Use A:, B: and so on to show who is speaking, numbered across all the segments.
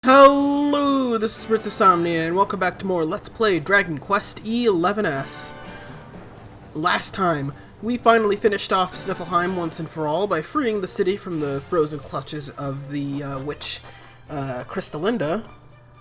A: Hello, this is Ritz Insomnia, and welcome back to more Let's Play Dragon Quest XI-S. Last time, we finally finished off Sniffelheim once and for all by freeing the city from the frozen clutches of the witch Crystalinda,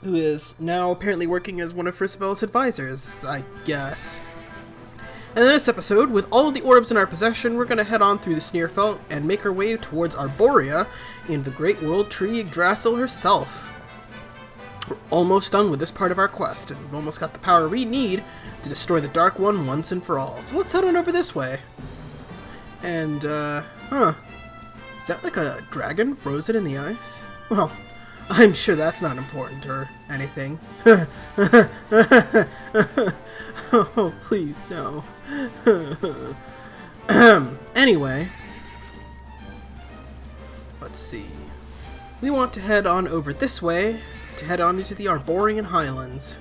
A: who is now apparently working as one of Frisabella's advisors, I guess. And in this episode, with all of the orbs in our possession, we're going to head on through the Sneerfelt and make our way towards Arboria in the Great World Tree Yggdrasil herself. We're almost done with this part of our quest, and we've almost got the power we need to destroy the Dark One once and for all. So let's head on over this way. And, is that like a dragon frozen in the ice? Well, I'm sure that's not important or anything. Oh, please, no. Anyway, let's see. We want to head on over this way to head on into the Arborian Highlands,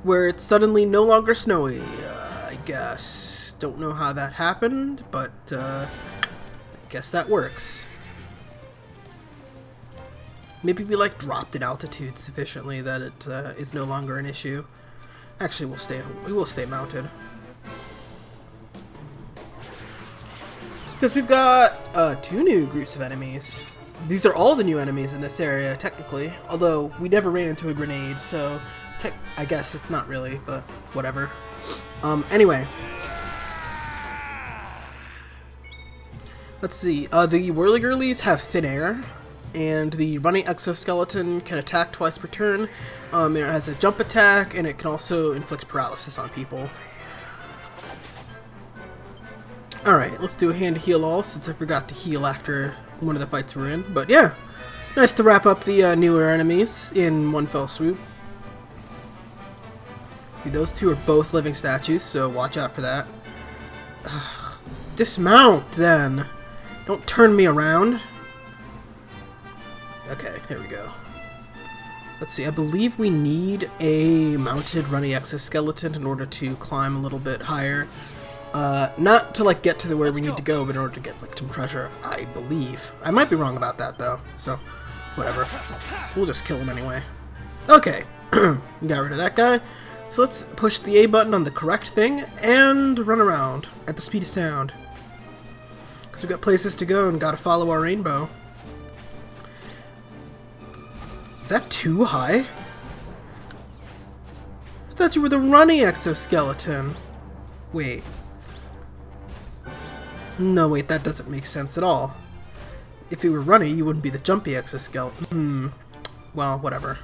A: where it's suddenly no longer snowy, I guess. Don't know how that happened, but I guess that works. Maybe we dropped in altitude sufficiently that it is no longer an issue. Actually, we will stay mounted. Because we've got two new groups of enemies. These are all the new enemies in this area, technically. Although, we never ran into a grenade, so I guess it's not really, but whatever. Anyway. Let's see. The Whirligirlies have thin air, and the running exoskeleton can attack twice per turn. It has a jump attack, and it can also inflict paralysis on people. Alright, let's do a hand to heal all, since I forgot to heal after one of the fights we're in. But yeah, nice to wrap up the newer enemies in one fell swoop. See, those two are both living statues, so watch out for that. Dismount, then! Don't turn me around. Okay, here we go. Let's see, I believe we need a mounted running exoskeleton in order to climb a little bit higher. Not to get to where we need to go, but in order to get some treasure, I believe. I might be wrong about that though, so whatever. We'll just kill him anyway. Okay, got rid of that guy. So let's push the A button on the correct thing and run around at the speed of sound. Because we've got places to go and gotta follow our rainbow. Is that too high? I thought you were the running exoskeleton. Wait. No, wait, that doesn't make sense at all. If you were running, you wouldn't be the jumpy exoskeleton. Well, whatever.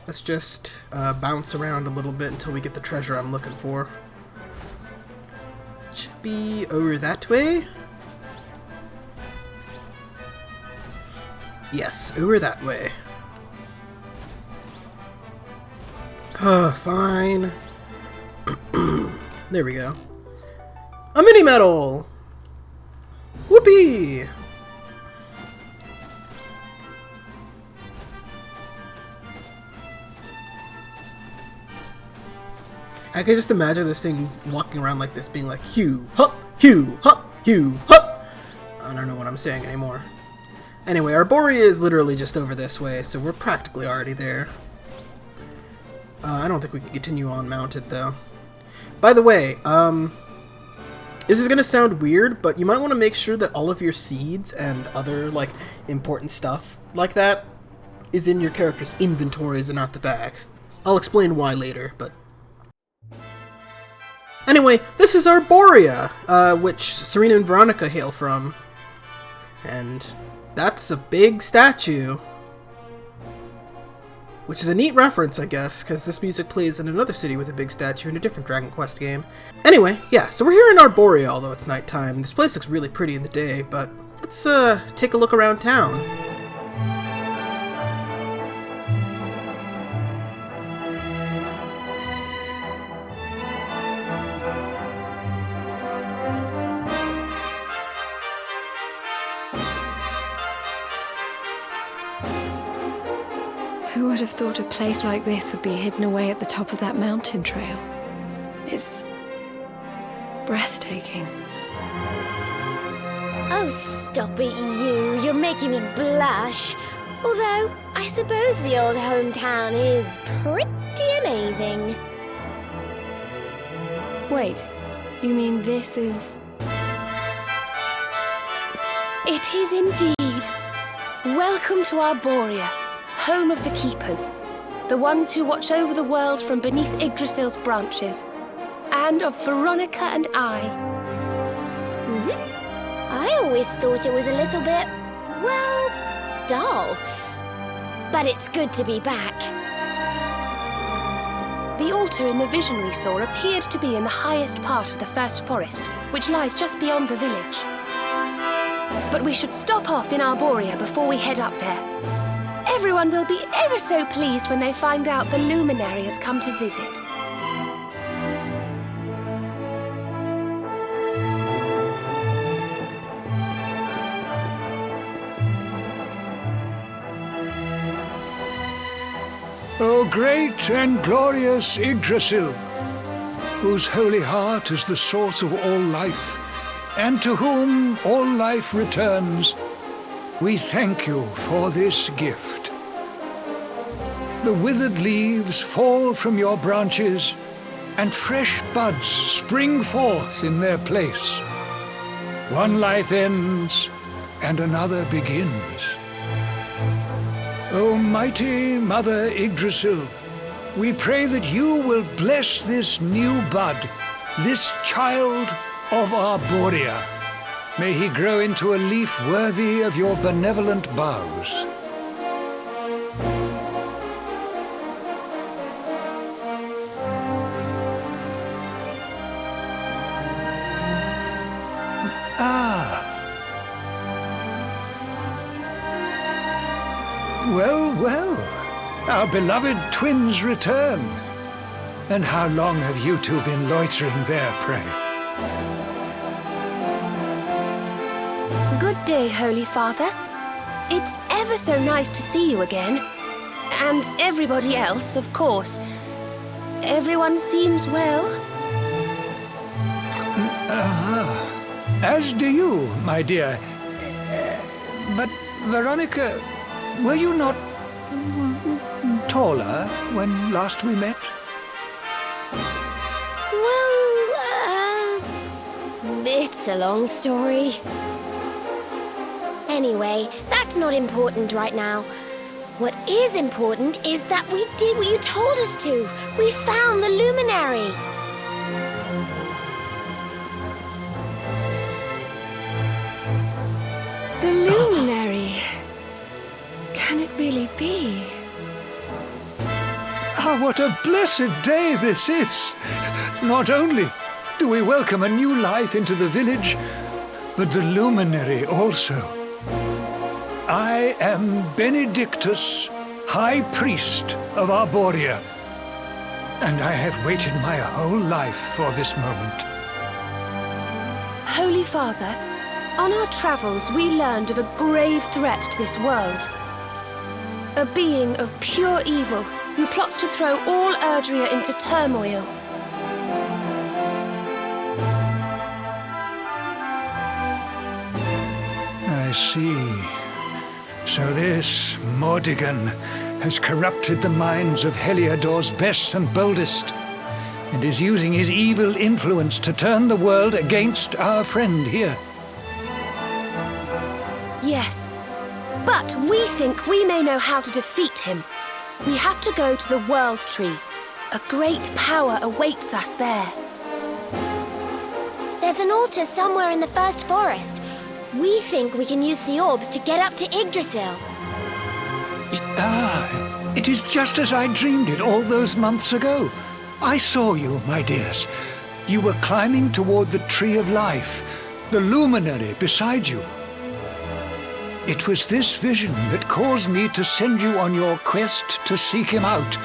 A: Let's just bounce around a little bit until we get the treasure I'm looking for. Should be over that way? Yes, over that way. Fine. There we go. A mini medal! Whoopee! I can just imagine this thing walking around like this, being like, Hugh, hup, Hugh, hup, Hugh, hup! I don't know what I'm saying anymore. Anyway, Arboria is literally just over this way, so we're practically already there. I don't think we can continue on mounted, though. By the way, this is gonna sound weird, but you might want to make sure that all of your seeds and other, important stuff like that is in your character's inventories and not the bag. I'll explain why later, but... Anyway, this is Arboria, which Serena and Veronica hail from. And that's a big statue. Which is a neat reference, I guess, because this music plays in another city with a big statue in a different Dragon Quest game. Anyway, yeah, so we're here in Arboria, although it's nighttime. This place looks really pretty in the day, but let's take a look around town.
B: Who would have thought a place like this would be hidden away at the top of that mountain trail? It's breathtaking.
C: Oh, stop it, you. You're making me blush. Although, I suppose the old hometown is pretty amazing.
B: Wait, you mean this is...
D: It is indeed. Welcome to Arboria, home of the Keepers, the ones who watch over the world from beneath Yggdrasil's branches, and of Veronica and I.
C: I always thought it was a little bit, well, dull. But it's good to be back.
D: The altar in the vision we saw appeared to be in the highest part of the first forest, which lies just beyond the village. But we should stop off in Arboria before we head up there. Everyone will be ever so pleased when they find out the luminary has come to visit.
E: O great and glorious Yggdrasil, whose holy heart is the source of all life, and to whom all life returns, we thank you for this gift. The withered leaves fall from your branches, and fresh buds spring forth in their place. One life ends, and another begins. O mighty Mother Yggdrasil, we pray that you will bless this new bud, this child of Arboria. May he grow into a leaf worthy of your benevolent boughs. Well, well, our beloved twins return. And how long have you two been loitering there, pray?
D: Good day, Holy Father. It's ever so nice to see you again. And everybody else, of course. Everyone seems well.
E: As do you, my dear. But, Veronica, were you not taller when last we met?
C: Well, it's a long story. Anyway, that's not important right now. What is important is that we did what you told us to. We found the luminary.
B: The luminary. Can it really be?
E: Ah, what a blessed day this is! Not only do we welcome a new life into the village, but the luminary also. I am Benedictus, High Priest of Arboria, and I have waited my whole life for this moment.
D: Holy Father, on our travels we learned of a grave threat to this world. A being of pure evil who plots to throw all Arboria into turmoil.
E: I see. So this Mordigan has corrupted the minds of Heliodor's best and boldest, and is using his evil influence to turn the world against our friend here.
D: Yes, but we think we may know how to defeat him. We have to go to the World Tree. A great power awaits us there.
C: There's an altar somewhere in the first forest. We think we can use the orbs to get up to Yggdrasil.
E: It is just as I dreamed it all those months ago. I saw you, my dears. You were climbing toward the Tree of Life, the luminary beside you. It was this vision that caused me to send you on your quest to seek him out.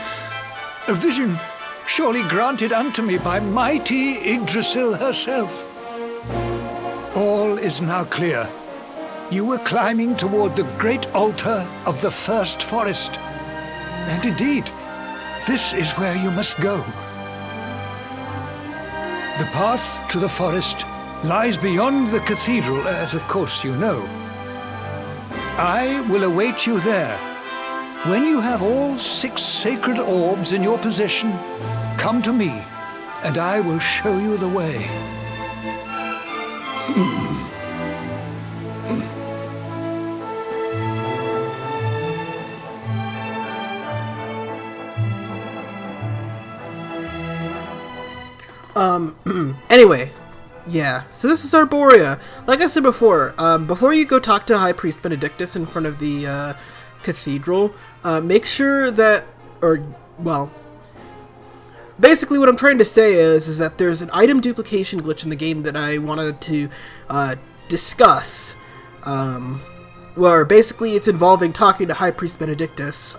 E: A vision surely granted unto me by mighty Yggdrasil herself. All is now clear. You were climbing toward the great altar of the first forest. And indeed, this is where you must go. The path to the forest lies beyond the cathedral, as of course you know. I will await you there. When you have all 6 sacred orbs in your possession, come to me, and I will show you the way.
A: Anyway, yeah, so this is Arboria. Like I said before, before you go talk to High Priest Benedictus in front of the cathedral, make sure that, basically what I'm trying to say is that there's an item duplication glitch in the game that I wanted to discuss, where basically it's involving talking to High Priest Benedictus.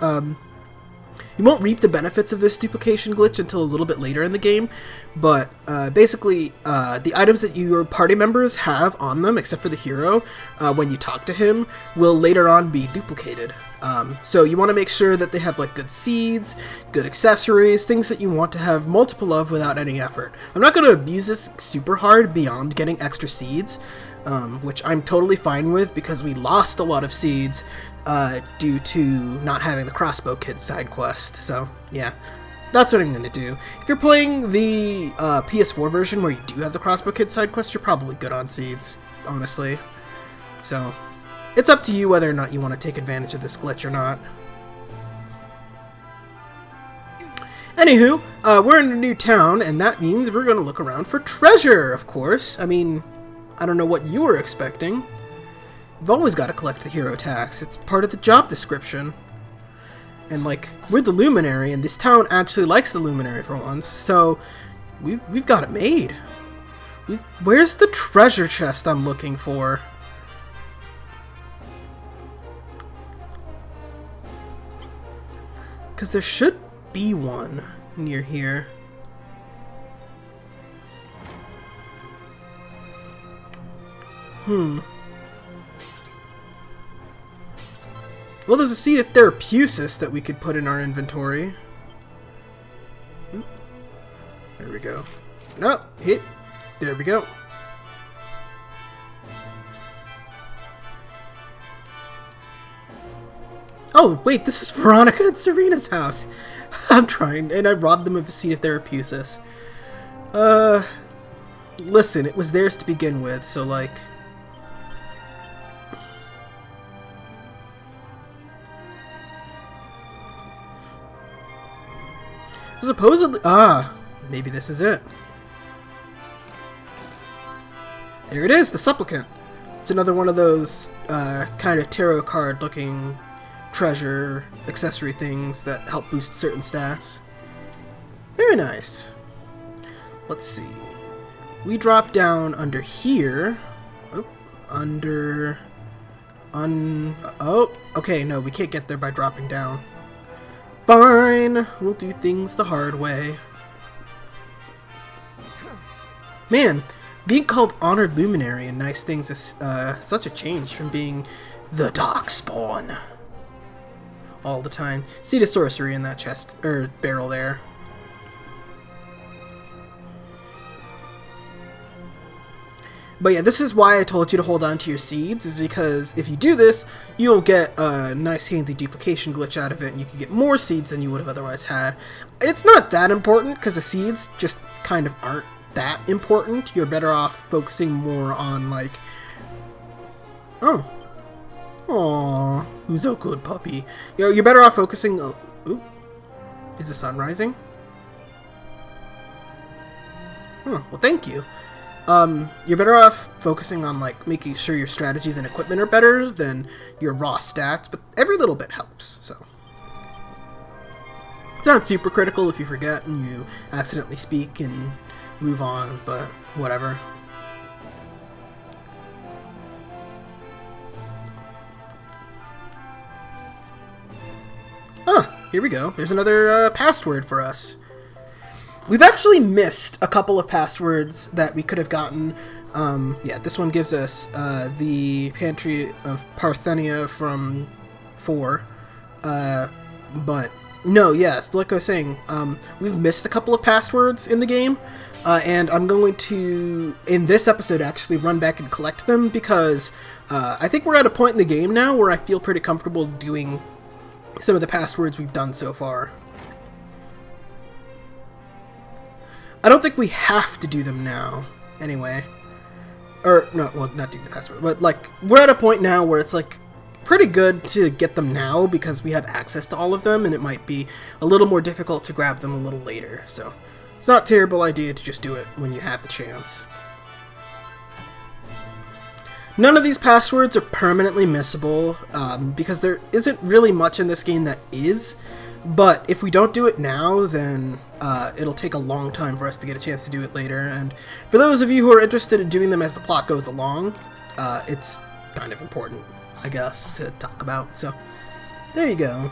A: You won't reap the benefits of this duplication glitch until a little bit later in the game, but basically the items that your party members have on them, except for the hero, when you talk to him, will later on be duplicated. So you want to make sure that they have like good seeds, good accessories, things that you want to have multiple of without any effort. I'm not going to abuse this super hard beyond getting extra seeds, which I'm totally fine with because we lost a lot of seeds due to not having the Crossbow Kid side quest. So yeah, that's what I'm going to do. If you're playing the PS4 version where you do have the Crossbow Kid side quest, you're probably good on seeds, honestly. So it's up to you whether or not you want to take advantage of this glitch or not. Anywho, we're in a new town, and that means we're going to look around for treasure, of course. I mean, I don't know what you were expecting. You've always got to collect the hero tax. It's part of the job description. And, like, we're the Luminary, and this town actually likes the Luminary for once, so we've got it made. Where's the treasure chest I'm looking for? Because there should be one near here. Well, there's a seed of Therapusis that we could put in our inventory. Oop. There we go. No, hit. There we go. Oh, wait, this is Veronica and Serena's house. I'm trying, and I robbed them of a seed of Therapusis. Listen, it was theirs to begin with, so, like... Supposedly... maybe this is it. There it is, the Supplicant. It's another one of those, kind of tarot card looking treasure accessory things that help boost certain stats. Very nice. Let's see. We drop down under here. Oh, oh, okay, no, we can't get there by dropping down. Fine, we'll do things the hard way. Man, being called Honored Luminary and nice things is such a change from being the Darkspawn all the time. Seed of Sorcery in that chest, or barrel there. But yeah, this is why I told you to hold on to your seeds, is because if you do this, you'll get a nice handy duplication glitch out of it, and you can get more seeds than you would have otherwise had. It's not that important, because the seeds just kind of aren't that important. You're better off focusing more on, like... Oh. Aww. Who's a good puppy? You're better off focusing... Ooh. Is the sun rising? Huh, well thank you. You're better off focusing on, like, making sure your strategies and equipment are better than your raw stats, but every little bit helps, so. It's not super critical if you forget and you accidentally speak and move on, but whatever. Here we go. There's another password for us. We've actually missed a couple of passwords that we could have gotten. Yeah, this one gives us the Pantry of Parthenia from 4. But No, yes, like I was saying, we've missed a couple of passwords in the game, and I'm going to, in this episode, actually run back and collect them, because I think we're at a point in the game now where I feel pretty comfortable doing some of the passwords we've done so far. I don't think we have to do them now, anyway. Or, no, well, not do the password, but, like, we're at a point now where it's, like, pretty good to get them now because we have access to all of them, and it might be a little more difficult to grab them a little later, so it's not a terrible idea to just do it when you have the chance. None of these passwords are permanently missable, because there isn't really much in this game that is, but if we don't do it now, then it'll take a long time for us to get a chance to do it later, and for those of you who are interested in doing them as the plot goes along, it's kind of important, I guess, to talk about, so there you go.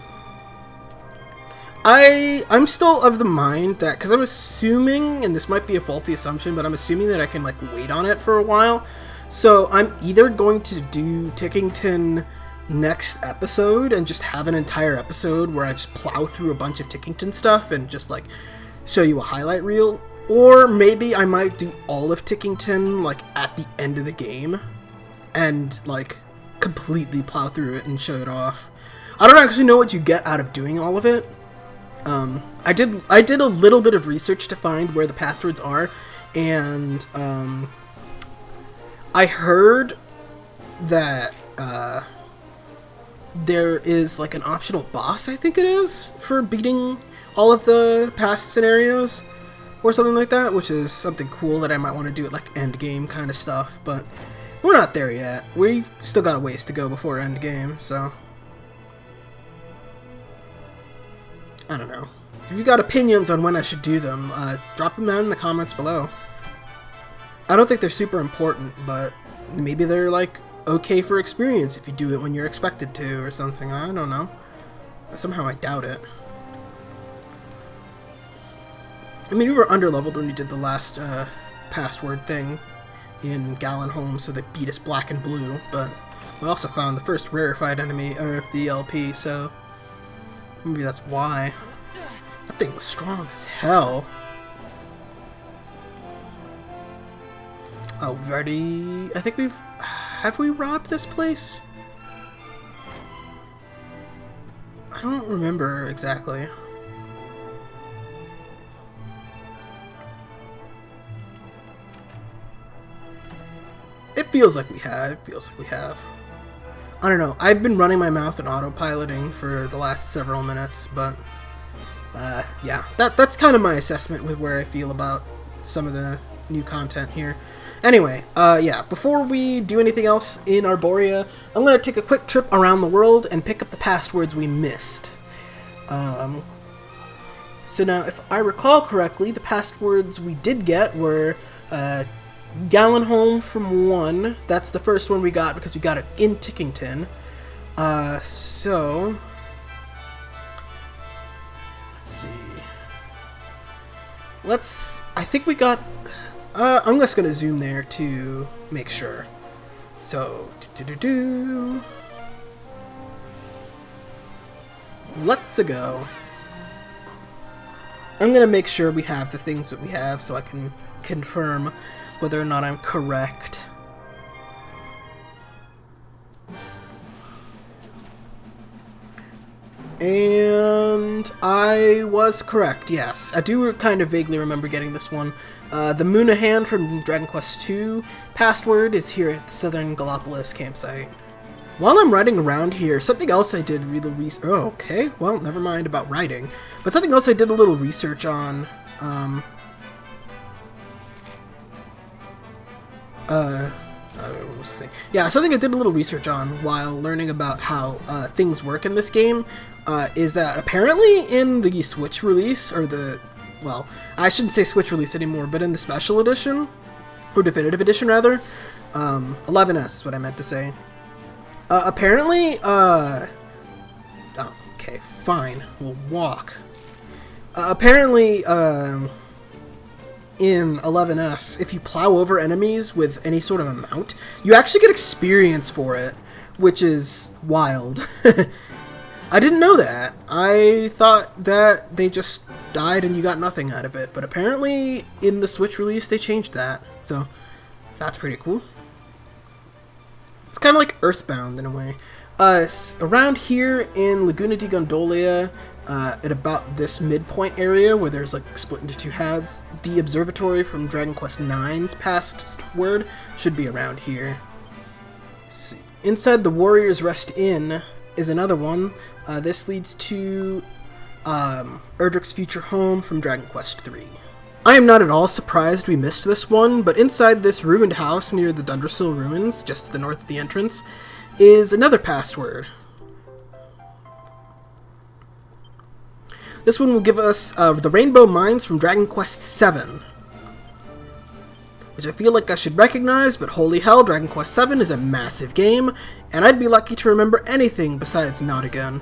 A: I'm still of the mind that, because I'm assuming, and this might be a faulty assumption, but I'm assuming that I can, like, wait on it for a while, so I'm either going to do Tickington next episode and just have an entire episode where I just plow through a bunch of Tickington stuff and just, like, show you a highlight reel, or maybe I might do all of Tickington, like, at the end of the game, and, like, completely plow through it and show it off. I don't actually know what you get out of doing all of it. I did a little bit of research to find where the passwords are, and I heard that there is, like, an optional boss, I think it is, for beating all of the past scenarios, or something like that, which is something cool that I might want to do at, like, end game kind of stuff, but we're not there yet. We've still got a ways to go before end game, so I don't know. If you got opinions on when I should do them, drop them down in the comments below. I don't think they're super important, but maybe they're, like, okay for experience if you do it when you're expected to or something. I don't know. Somehow I doubt it. I mean, we were underleveled when we did the last password thing in Gallenholm, so they beat us black and blue, but we also found the first rarefied enemy of the LP, so maybe that's why. That thing was strong as hell. Oh, we've already... I think we've... Have we robbed this place? I don't remember exactly. It feels like we have. It feels like we have. I don't know. I've been running my mouth and autopiloting for the last several minutes, but yeah, that's kind of my assessment with where I feel about some of the new content here. Anyway, yeah, before we do anything else in Arboria, I'm going to take a quick trip around the world and pick up the passwords we missed. So now, if I recall correctly, the passwords we did get were Gallenholm from 1. That's the first one we got because we got it in Tickington. So let's see. I think we got... I'm just going to zoom there to make sure. So, let's go. I'm going to make sure we have the things that we have so I can confirm whether or not I'm correct. And I was correct, yes. I do kind of vaguely remember getting this one. The Moonahan from Dragon Quest II password is here at the Southern Gallipolis campsite. While I'm riding around here, something else I did really oh, okay, well, never mind about riding. But something else I did a little research on, what was I saying? Yeah, something I did a little research on while learning about how things work in this game is that apparently in the Switch release, or the, well, I shouldn't say Switch release anymore, but in the Special Edition, or Definitive Edition rather, 11S is what I meant to say. Apparently, oh, okay, fine, we'll walk. Apparently, in 11S, if you plow over enemies with any sort of amount, you actually get experience for it, which is wild. I didn't know that. I thought that they just died and you got nothing out of it, but apparently in the Switch release they changed that, so that's pretty cool. It's kind of like Earthbound in a way. Around here in Laguna di Gondolia, at about this midpoint area where there's like split into two halves, the observatory from Dragon Quest IX's password should be around here. Let's see. Inside the Warrior's Rest Inn is another one. This leads to Erdrick's future home from Dragon Quest III. I am not at all surprised we missed this one, but inside this ruined house near the Dundrasil ruins, just to the north of the entrance, is another password. This one will give us the Rainbow Mines from Dragon Quest VII, which I feel like I should recognize, but holy hell, Dragon Quest VII is a massive game, and I'd be lucky to remember anything besides Not Again.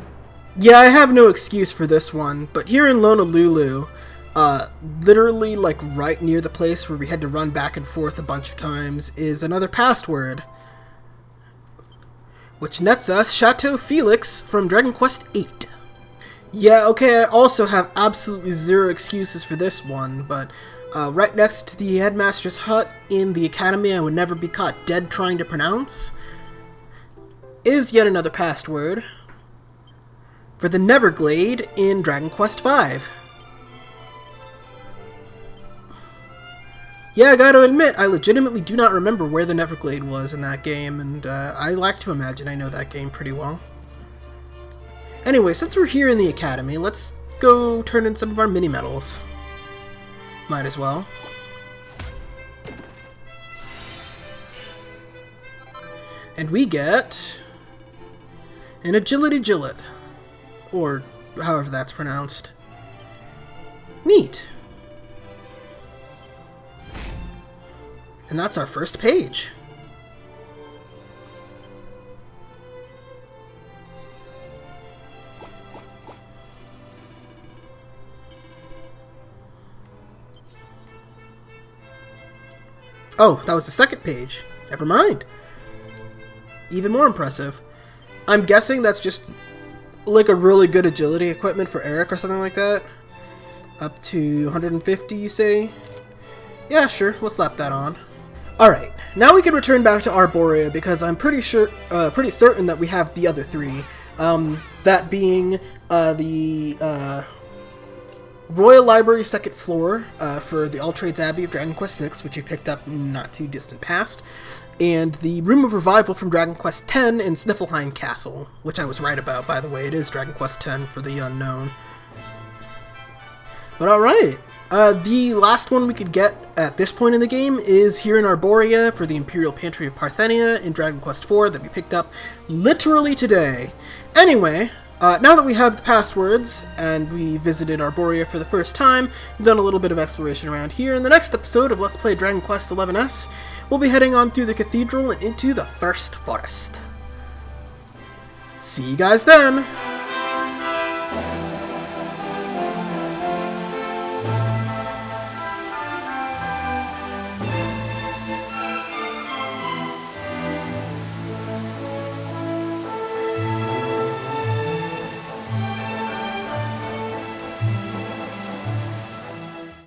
A: Yeah, I have no excuse for this one, but here in Honolulu, literally like right near the place where we had to run back and forth a bunch of times, is another password, which nets us Chateau Felix from Dragon Quest VIII. Yeah, okay, I also have absolutely zero excuses for this one, but right next to the headmaster's hut in the academy I would never be caught dead trying to pronounce is yet another password for the Neverglade in Dragon Quest V. Yeah, I gotta admit, I legitimately do not remember where the Neverglade was in that game, and I like to imagine I know that game pretty well. Anyway, since we're here in the academy, let's go turn in some of our mini-medals. Might as well. And we get an Agility Gillet, or however that's pronounced. Neat. And that's our first page. Oh, that was the second page. Never mind. Even more impressive. I'm guessing that's just like a really good agility equipment for Eric or something like that. Up to 150, you say? Yeah, sure. We'll slap that on. Alright, now we can return back to Arboria because I'm pretty certain that we have the other three. That being the Royal Library second floor for the All Trades Abbey of Dragon Quest VI, which you picked up not too distant past, and the Room of Revival from Dragon Quest X in Sniffelheim Castle, which I was right about, by the way. It is Dragon Quest X for the unknown. But alright, the last one we could get at this point in the game is here in Arboria for the Imperial Pantry of Parthenia in Dragon Quest IV that we picked up literally today. Anyway, now that we have the passwords, and we visited Arboria for the first time, we've done a little bit of exploration around here, in the next episode of Let's Play Dragon Quest XI's, we'll be heading on through the cathedral and into the First Forest. See you guys then!